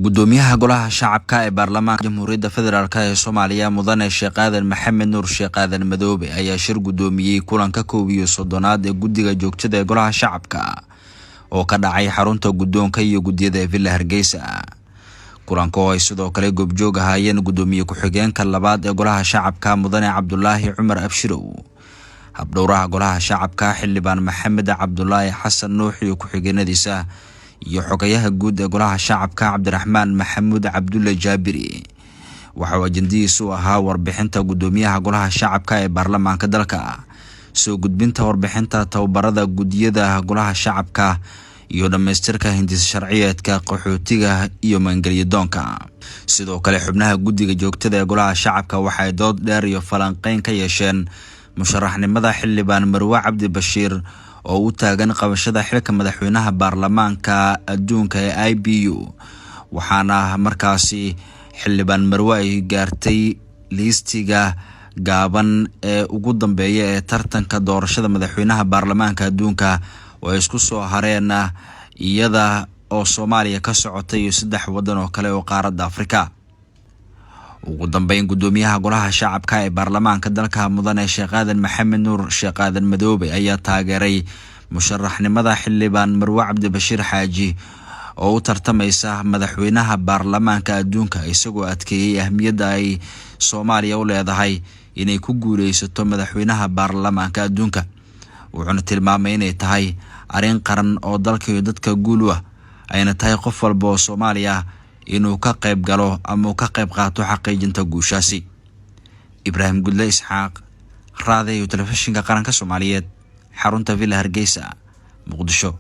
gudoomiyaha golaha shacabka ee baarlamaanka jamhuuriyadda federaalk ee Soomaaliya mudane Sheekh Aadan Maxamed Nuur Sheekh Aadan Madoobe ayaa shir gudoomiyay kulanka 31 ee guddiga joogtada ee golaha shacabka oo ka dhacay xarunta gudoonka iyo gudiyada Villa Hargeysa. kulanka oo ay sidoo kale goobjoog ahaayeen gudoomiye ku-xigeenka labaad ee golaha shacabka mudane Cabdullaahi Cumar Abshirow, habdhowraha golaha shacabka xildhibaan Maxamed Cabdullaahi Xasan Nuux iyo ku-xigeenadiisa iyo xogayaha guud ee golaha shacabka Cabdiraxmaan Maxamuud Cabdulle Jaabiri. waxa uu ajendiisu ahaa warbixinta gudoomiyaha golaha shacabka ee baarlamaanka dalka, soo gudbinta warbixinta tababarada gudiyada golaha shacabka iyo dhameystirka hindis sharciyeedka qaxootiga iyo maangeliyadoonka. sidoo kale xubnaha guddiga joogtada ee golaha shacabka waxay dood dheer iyo falanqeyn ka yeesheen musharaxnimada xildhibaan Marwe Cabdi Bashiir oo u taagan qabashada xilka madaxweynaha baarlamaanka adduunka ee IBU, waxaana markaasi xildhibaan Marwe ay gaartay liistiga gaaban ee ugu dambeeya ee tartanka doorashada madaxweynaha baarlamaanka adduunka oo isku soo hareen iyada oo Soomaaliya ka socotay iyo 3 wadan oo kale oo qaaradda Afrika. ugu dambeyn gudoomiyaha golaha shacabka ee baarlamaanka dalka mudane Sheekh Aadan Maxamed Nuur Sheekh Aadan Madoobe ayaa taageeray musharaxnimada xildhibaan Marwe Cabdi Bashiir Xaaji oo u tartamaysa madaxweynaha baarlamaanka adduunka, isagoo adkeeyay ahmiyadda ay Soomaaliya u leedahay inay ku guuleysato madaxweynaha baarlamaanka adduunka. wuxuuna tilmaamay inay tahay arrin qaran oo dalka iyo dadka guul ah, ayna tahay qof walba oo Soomaaliya inuu ka qayb galo ama ka qayb qaato xaqiijinta guushaasi. Ibraahim Gudle Isxaaq, raadiyo telefishinka qaranka Soomaaliyeed, xarunta Villa Hargeysa, Muqdisho.